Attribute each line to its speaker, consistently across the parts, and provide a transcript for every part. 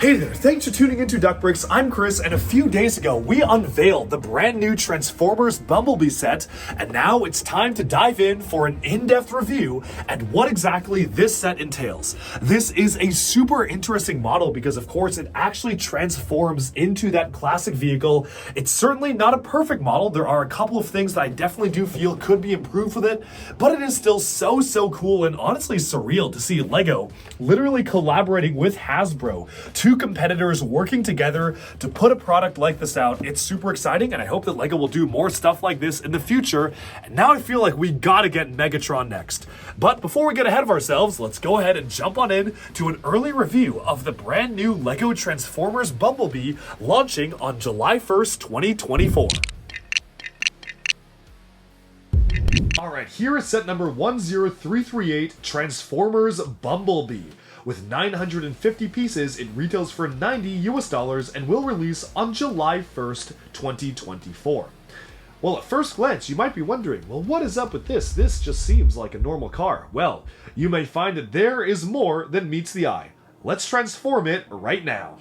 Speaker 1: Hey there, thanks for tuning into Duckbricks. I'm Chris, and a few days ago, we unveiled the brand new Transformers Bumblebee set, and now it's time to dive in for an in-depth review at what exactly this set entails. This is a super interesting model because, of course, it actually transforms into that classic vehicle. It's certainly not a perfect model. There are a couple of things that I definitely do feel could be improved with it, but it is still so cool and honestly surreal to see LEGO literally collaborating with Hasbro, two competitors working together to put a product like this out. It's super exciting, and I hope that LEGO will do more stuff like this in the future. And now I feel like we gotta get Megatron next. But before we get ahead of ourselves, let's go ahead and jump on in to an early review of the brand new LEGO Transformers Bumblebee launching on July 1st, 2024. Alright, here is set number 10338, Transformers Bumblebee. With 950 pieces, it retails for $90 and will release on July 1st, 2024. Well, at first glance, you might be wondering, well, what is up with this? This just seems like a normal car. Well, you may find that there is more than meets the eye. Let's transform it right now.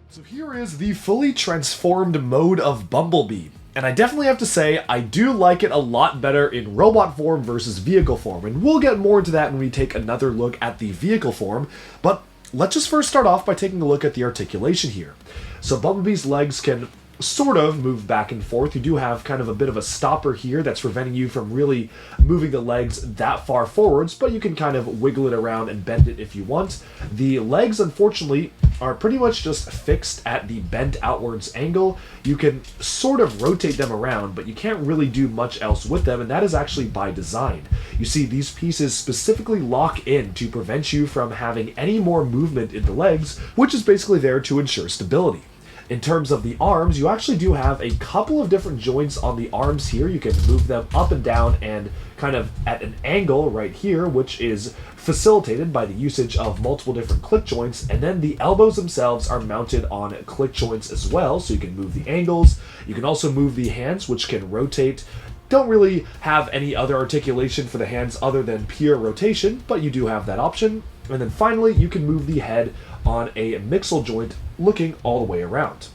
Speaker 1: So here is the fully transformed mode of Bumblebee. And I definitely have to say, I do like it a lot better in robot form versus vehicle form. And we'll get more into that when we take another look at the vehicle form. But let's just first start off by taking a look at the articulation here. So Bumblebee's legs can sort of move back and forth. You do have kind of a bit of a stopper here that's preventing you from really moving the legs that far forwards, but you can kind of wiggle it around and bend it if you want. The legs, unfortunately, are pretty much just fixed at the bent outwards angle. You can sort of rotate them around, but you can't really do much else with them, and that is actually by design. You see, these pieces specifically lock in to prevent you from having any more movement in the legs, which is basically there to ensure stability. In terms of the arms, you actually do have a couple of different joints on the arms here. You can move them up and down and kind of at an angle right here, which is facilitated by the usage of multiple different click joints. And then the elbows themselves are mounted on click joints as well, so you can move the angles. You can also move the hands, which can rotate. Don't really have any other articulation for the hands other than pure rotation, but you do have that option. And then finally, you can move the head on a mixel joint looking all the way around.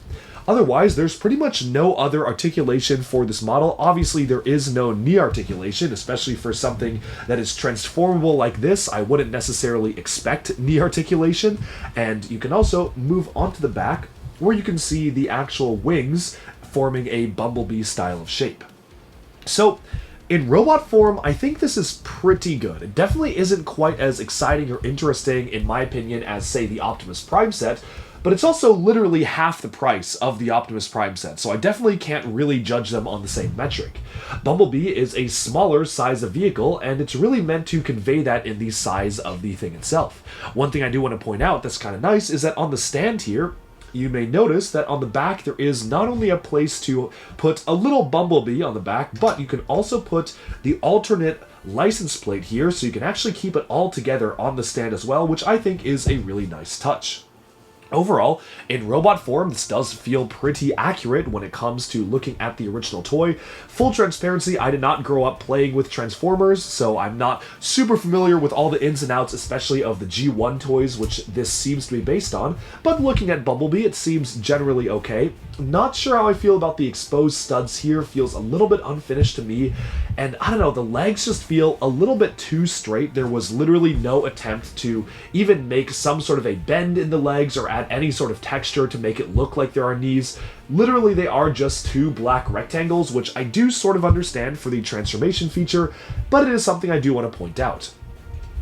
Speaker 1: Otherwise, there's pretty much no other articulation for this model. Obviously, there is no knee articulation, especially for something that is transformable like this. I wouldn't necessarily expect knee articulation. And you can also move onto the back where you can see the actual wings forming a Bumblebee style of shape. So, in robot form, I think this is pretty good. It definitely isn't quite as exciting or interesting, in my opinion, as, say, the Optimus Prime set, but it's also literally half the price of the Optimus Prime set, so I definitely can't really judge them on the same metric. Bumblebee is a smaller size of vehicle, and it's really meant to convey that in the size of the thing itself. One thing I do want to point out that's kind of nice is that on the stand here, you may notice that on the back there is not only a place to put a little Bumblebee on the back, but you can also put the alternate license plate here, so you can actually keep it all together on the stand as well, which I think is a really nice touch. Overall, in robot form, this does feel pretty accurate when it comes to looking at the original toy. Full transparency, I did not grow up playing with Transformers, so I'm not super familiar with all the ins and outs, especially of the G1 toys, which this seems to be based on, but looking at Bumblebee, it seems generally okay. Not sure how I feel about the exposed studs here, feels a little bit unfinished to me, and I don't know, the legs just feel a little bit too straight. There was literally no attempt to even make some sort of a bend in the legs or add any sort of texture to make it look like there are knees. Literally, they are just two black rectangles, which I do sort of understand for the transformation feature, but it is something I do want to point out.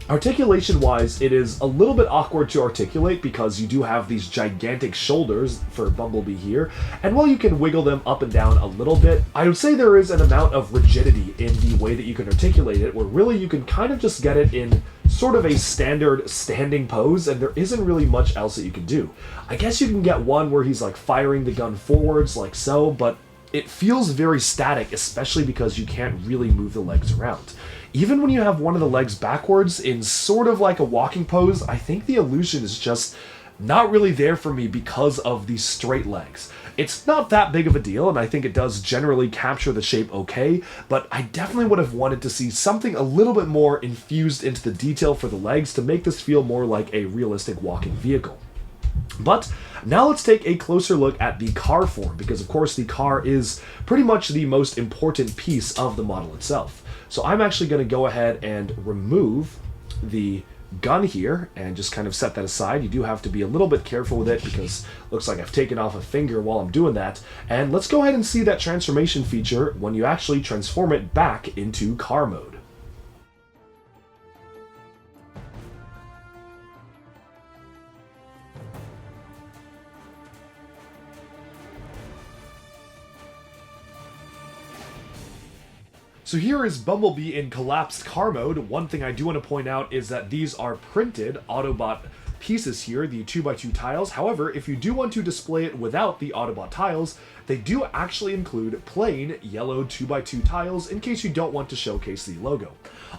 Speaker 1: Articulation-wise, it is a little bit awkward to articulate because you do have these gigantic shoulders for Bumblebee here, and while you can wiggle them up and down a little bit, I would say there is an amount of rigidity in the way that you can articulate it, where really you can kind of just get it in sort of a standard standing pose, and there isn't really much else that you can do. I guess you can get one where he's like firing the gun forwards like so, but it feels very static, especially because you can't really move the legs around. Even when you have one of the legs backwards in sort of like a walking pose, I think the illusion is just not really there for me because of these straight legs. It's not that big of a deal, and I think it does generally capture the shape okay, but I definitely would have wanted to see something a little bit more infused into the detail for the legs to make this feel more like a realistic walking vehicle. But now let's take a closer look at the car form, because of course the car is pretty much the most important piece of the model itself. So I'm actually going to go ahead and remove the gun here and just kind of set that aside. You do have to be a little bit careful with it because it looks like I've taken off a finger while I'm doing that. And let's go ahead and see that transformation feature when you actually transform it back into car mode. So here is Bumblebee in collapsed car mode. One thing I do want to point out is that these are printed Autobot pieces here, the 2x2 tiles. However, if you do want to display it without the Autobot tiles, they do actually include plain yellow 2x2 tiles in case you don't want to showcase the logo.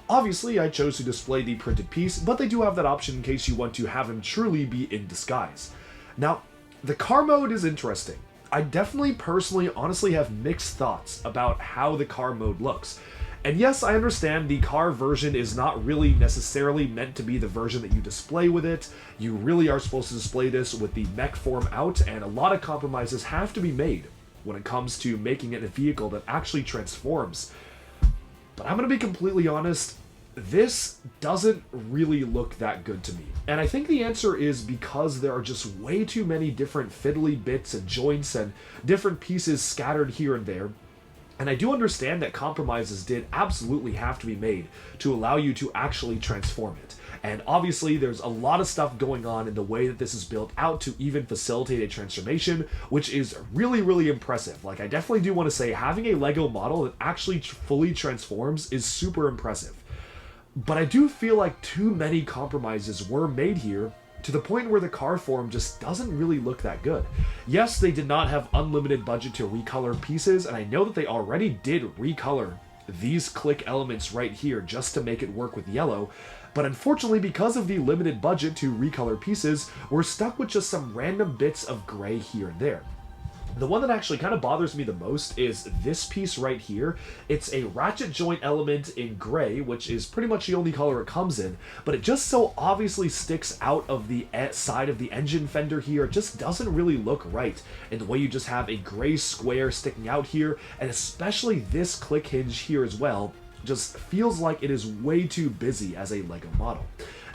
Speaker 1: Obviously, I chose to display the printed piece, but they do have that option in case you want to have him truly be in disguise. Now, the car mode is interesting. I definitely personally honestly have mixed thoughts about how the car mode looks. And yes, I understand the car version is not really necessarily meant to be the version that you display with it. You really are supposed to display this with the mech form out, and a lot of compromises have to be made when it comes to making it a vehicle that actually transforms. But I'm going to be completely honest, this doesn't really look that good to me. And I think the answer is because there are just way too many different fiddly bits and joints and different pieces scattered here and there. And I do understand that compromises did absolutely have to be made to allow you to actually transform it. And obviously there's a lot of stuff going on in the way that this is built out to even facilitate a transformation, which is really, really impressive. Like, I definitely do want to say having a LEGO model that actually fully transforms is super impressive. But I do feel like too many compromises were made here to the point where the car form just doesn't really look that good. Yes, they did not have unlimited budget to recolor pieces, and I know that they already did recolor these click elements right here just to make it work with yellow, but unfortunately because of the limited budget to recolor pieces, we're stuck with just some random bits of gray here and there. The one that actually kind of bothers me the most is this piece right here. It's a ratchet joint element in gray, which is pretty much the only color it comes in, but it just so obviously sticks out of the side of the engine fender here. It just doesn't really look right in the way you just have a gray square sticking out here, and especially this click hinge here as well just feels like it is way too busy as a LEGO model.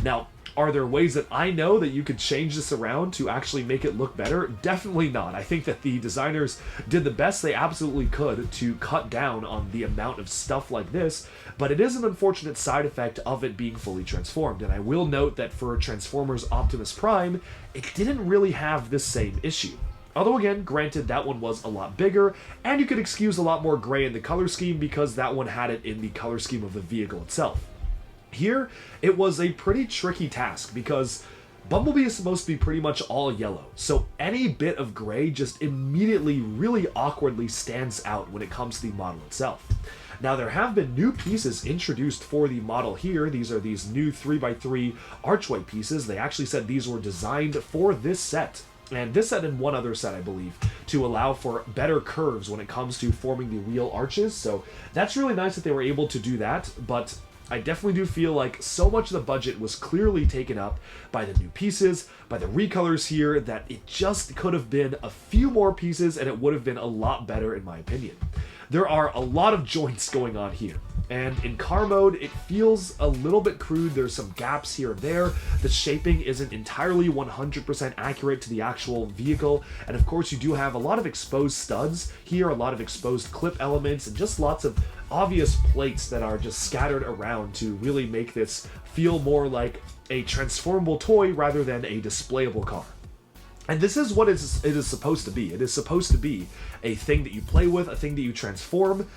Speaker 1: Now, are there ways that I know that you could change this around to actually make it look better? Definitely not. I think that the designers did the best they absolutely could to cut down on the amount of stuff like this, but it is an unfortunate side effect of it being fully transformed. And I will note that for Transformers Optimus Prime, it didn't really have this same issue. Although again, granted, that one was a lot bigger, and you could excuse a lot more gray in the color scheme because that one had it in the color scheme of the vehicle itself. Here, it was a pretty tricky task because Bumblebee is supposed to be pretty much all yellow, so any bit of gray just immediately really awkwardly stands out when it comes to the model itself. Now, there have been new pieces introduced for the model here. These are these new 3x3 archway pieces. They actually said these were designed for this set, and this set and one other set, I believe, to allow for better curves when it comes to forming the wheel arches. So that's really nice that they were able to do that, but I definitely do feel like so much of the budget was clearly taken up by the new pieces, by the recolors here, that it just could have been a few more pieces and it would have been a lot better in my opinion. There are a lot of joints going on here, and in car mode it feels a little bit crude. There's some gaps here and there. The shaping isn't entirely 100% accurate to the actual vehicle, and of course you do have a lot of exposed studs here, a lot of exposed clip elements, and just lots of obvious plates that are just scattered around to really make this feel more like a transformable toy rather than a displayable car. And this is what it is supposed to be. It is supposed to be a thing that you play with, a thing that you transform.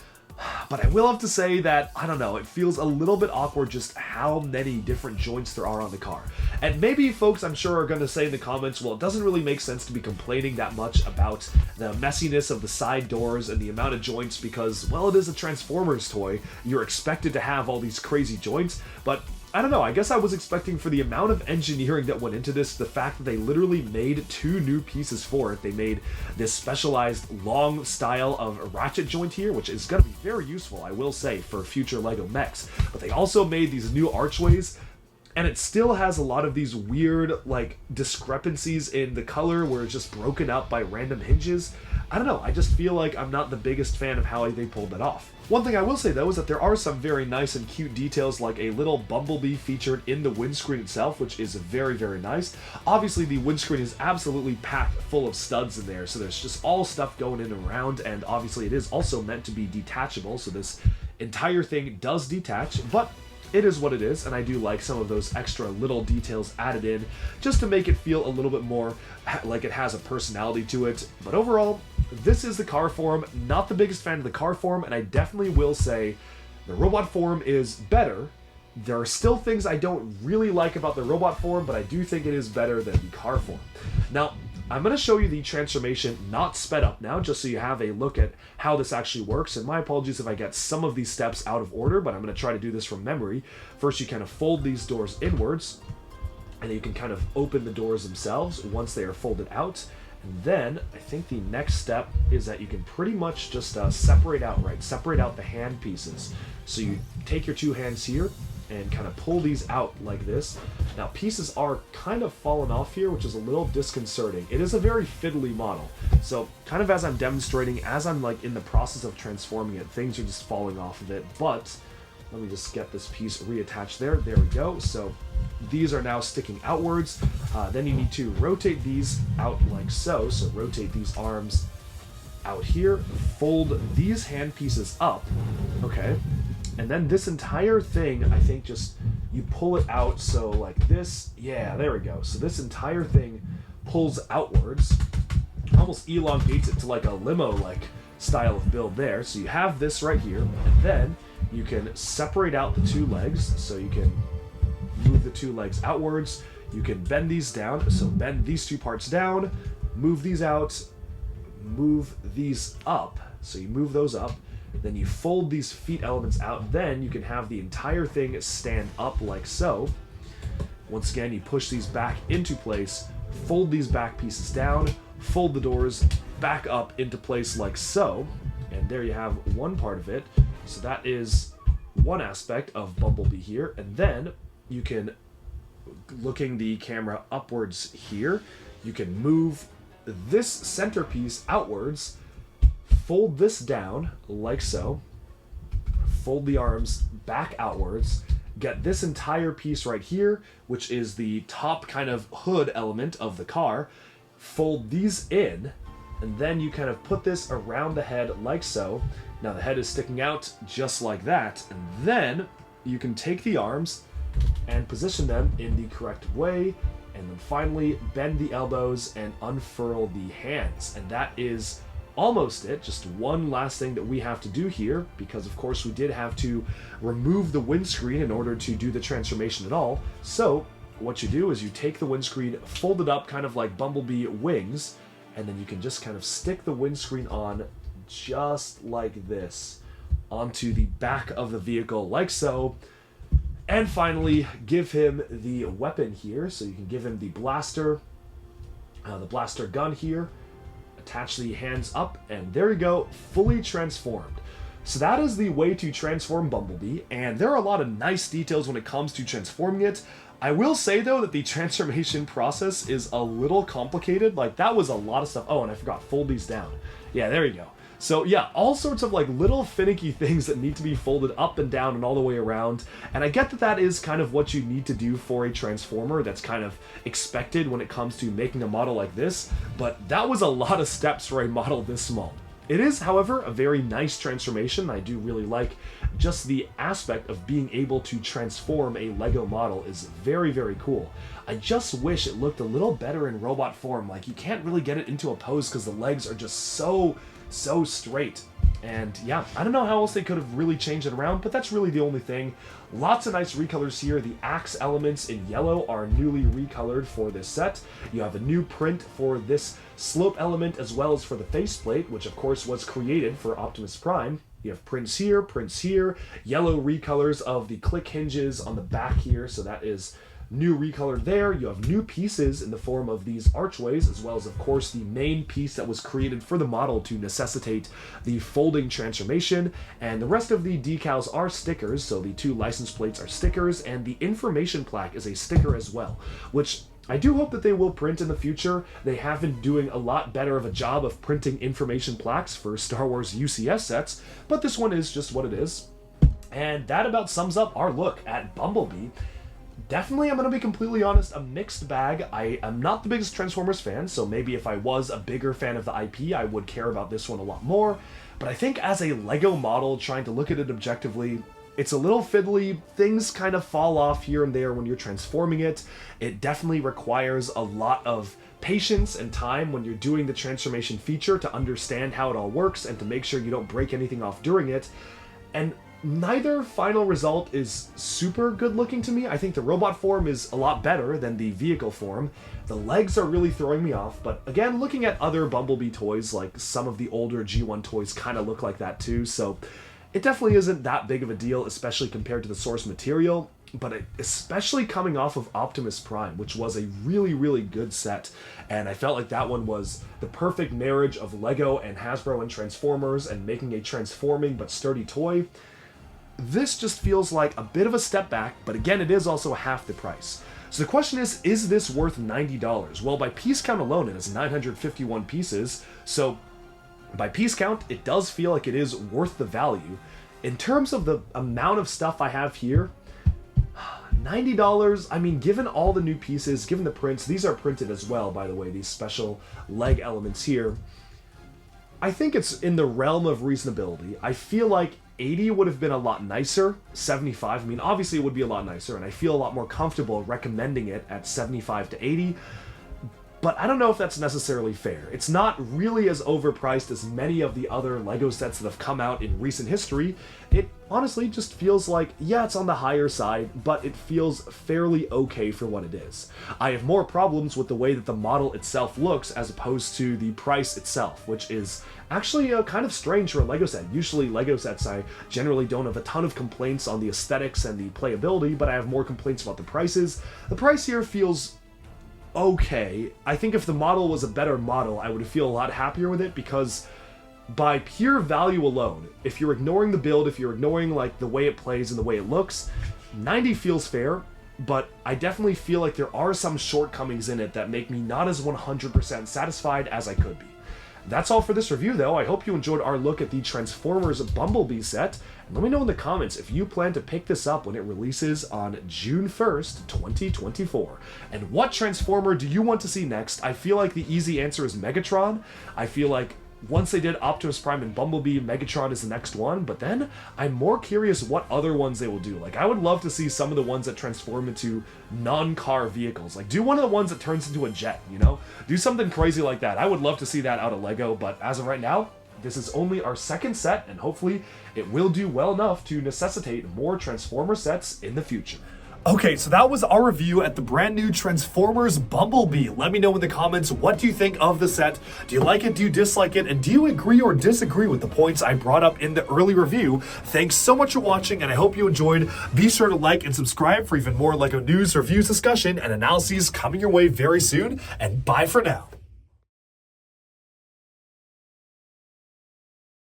Speaker 1: But I will have to say that, I don't know, it feels a little bit awkward just how many different joints there are on the car. And maybe folks, I'm sure, are going to say in the comments, well, it doesn't really make sense to be complaining that much about the messiness of the side doors and the amount of joints because, well, it is a Transformers toy. You're expected to have all these crazy joints, but I don't know, I guess I was expecting for the amount of engineering that went into this, the fact that they literally made 2 new pieces for it. They made this specialized long style of ratchet joint here, which is going to be very useful, I will say, for future LEGO mechs. But they also made these new archways, and it still has a lot of these weird, like, discrepancies in the color where it's just broken up by random hinges. I don't know, I just feel like I'm not the biggest fan of how they pulled that off. One thing I will say though is that there are some very nice and cute details, like a little Bumblebee featured in the windscreen itself, which is very, very nice. Obviously the windscreen is absolutely packed full of studs in there, so there's just all stuff going in and around, and obviously it is also meant to be detachable, so this entire thing does detach, but it is what it is, and I do like some of those extra little details added in just to make it feel a little bit more like it has a personality to it. But overall, this is the car form. Not the biggest fan of the car form, and I definitely will say the robot form is better. There are still things I don't really like about the robot form, but I do think it is better than the car form. Now, I'm going to show you the transformation not sped up now, just so you have a look at how this actually works. And my apologies if I get some of these steps out of order, but I'm going to try to do this from memory. First, you kind of fold these doors inwards, and then you can kind of open the doors themselves once they are folded out. And then, I think the next step is that you can pretty much just separate out the hand pieces. So you take your 2 hands here, and kind of pull these out like this. Now, pieces are kind of falling off here, which is a little disconcerting. It is a very fiddly model. So, kind of as I'm demonstrating, as I'm like in the process of transforming it, things are just falling off of it. But, let me just get this piece reattached there. There we go. So, these are now sticking outwards. Then you need to rotate these out like so. So, rotate these arms out here. Fold these hand pieces up. Okay. And then this entire thing, I think just, you pull it out, so like this, yeah, there we go. So this entire thing pulls outwards, almost elongates it to like a limo-like style of build there. So you have this right here, and then you can separate out the 2 legs, so you can move the 2 legs outwards, you can bend these down, so bend these 2 parts down, move these out, move these up, so you move those up, then you fold these feet elements out, then you can have the entire thing stand up like so. Once again, you push these back into place, fold these back pieces down, fold the doors back up into place like so, and there you have one part of it. So that is one aspect of Bumblebee here, and then you can, looking the camera upwards here, you can move this centerpiece outwards, fold this down like so, fold the arms back outwards, get this entire piece right here, which is the top kind of hood element of the car, fold these in, and then you kind of put this around the head like so. Now the head is sticking out just like that, and then you can take the arms and position them in the correct way, and then finally bend the elbows and unfurl the hands, and that is almost it. Just one last thing that we have to do here, because of course we did have to remove the windscreen in order to do the transformation at all. So what you do is you take the windscreen, fold it up kind of like Bumblebee wings, and then you can just kind of stick the windscreen on just like this onto the back of the vehicle like so. And finally, give him the weapon here. So you can give him the blaster gun here, attach the hands up, and there you go, fully transformed. So that is the way to transform Bumblebee, and there are a lot of nice details when it comes to transforming it. I will say though that the transformation process is a little complicated. Like, that was a lot of stuff. Oh, and I forgot, fold these down. Yeah, there you go. So yeah, all sorts of like little finicky things that need to be folded up and down and all the way around. And I get that that is kind of what you need to do for a Transformer. That's kind of expected when it comes to making a model like this. But that was a lot of steps for a model this small. It is, however, a very nice transformation. I do really like just the aspect of being able to transform a LEGO model is very, very cool. I just wish it looked a little better in robot form. Like, you can't really get it into a pose because the legs are just so straight. And yeah, I don't know how else they could have really changed it around, but that's really the only thing. Lots of nice recolors here. The axe elements in yellow are newly recolored for this set. You have a new print for this slope element as well as for the faceplate, which of course was created for Optimus Prime. You have prints here, yellow recolors of the click hinges on the back here, so that is new recolored there. You have new pieces in the form of these archways, as well as, of course, the main piece that was created for the model to necessitate the folding transformation. And the rest of the decals are stickers, so the 2 license plates are stickers, and the information plaque is a sticker as well, which I do hope that they will print in the future. They have been doing a lot better of a job of printing information plaques for Star Wars UCS sets, but this one is just what it is. And that about sums up our look at Bumblebee. Definitely, I'm going to be completely honest, a mixed bag. I am not the biggest Transformers fan, so maybe if I was a bigger fan of the IP, I would care about this one a lot more. But I think as a LEGO model, trying to look at it objectively, it's a little fiddly. Things kind of fall off here and there when you're transforming it. It definitely requires a lot of patience and time when you're doing the transformation feature to understand how it all works and to make sure you don't break anything off during it. And neither final result is super good looking to me. I think the robot form is a lot better than the vehicle form. The legs are really throwing me off, but again, looking at other Bumblebee toys, like some of the older G1 toys kind of look like that too, so it definitely isn't that big of a deal, especially compared to the source material, but especially coming off of Optimus Prime, which was a really, really good set, and I felt like that one was the perfect marriage of LEGO and Hasbro and Transformers and making a transforming but sturdy toy. This just feels like a bit of a step back, but again, it is also half the price. So the question is this worth $90? Well, by piece count alone, it is 951 pieces, so by piece count, it does feel like it is worth the value. In terms of the amount of stuff I have here, $90, I mean, given all the new pieces, given the prints, these are printed as well, by the way, these special leg elements here, I think it's in the realm of reasonability. I feel like 80 would have been a lot nicer. 75, I mean, obviously it would be a lot nicer, and I feel a lot more comfortable recommending it at 75 to 80, but I don't know if that's necessarily fair. It's not really as overpriced as many of the other LEGO sets that have come out in recent history. It honestly just feels like, yeah, it's on the higher side, but it feels fairly okay for what it is. I have more problems with the way that the model itself looks as opposed to the price itself, which is actually kind of strange for a LEGO set. Usually LEGO sets, I generally don't have a ton of complaints on the aesthetics and the playability, but I have more complaints about the prices. The price here feels okay. I think if the model was a better model, I would feel a lot happier with it, because by pure value alone, if you're ignoring the build, if you're ignoring like the way it plays and the way it looks, 90 feels fair, but I definitely feel like there are some shortcomings in it that make me not as 100% satisfied as I could be. That's all for this review, though. I hope you enjoyed our look at the Transformers Bumblebee set, and let me know in the comments if you plan to pick this up when it releases on June 1st, 2024. And what Transformer do you want to see next? I feel like the easy answer is Megatron. I feel like once they did Optimus Prime and Bumblebee, Megatron is the next one, but then I'm more curious what other ones they will do. Like, I would love to see some of the ones that transform into non-car vehicles. Like, do one of the ones that turns into a jet, you know? Do something crazy like that. I would love to see that out of LEGO, but as of right now, this is only our second set, and hopefully it will do well enough to necessitate more Transformer sets in the future. Okay, so that was our review at the brand new Transformers Bumblebee. Let me know in the comments, what do you think of the set? Do you like it? Do you dislike it? And do you agree or disagree with the points I brought up in the early review? Thanks so much for watching, and I hope you enjoyed. Be sure to like and subscribe for even more LEGO news, reviews, discussion, and analyses coming your way very soon, and bye for now.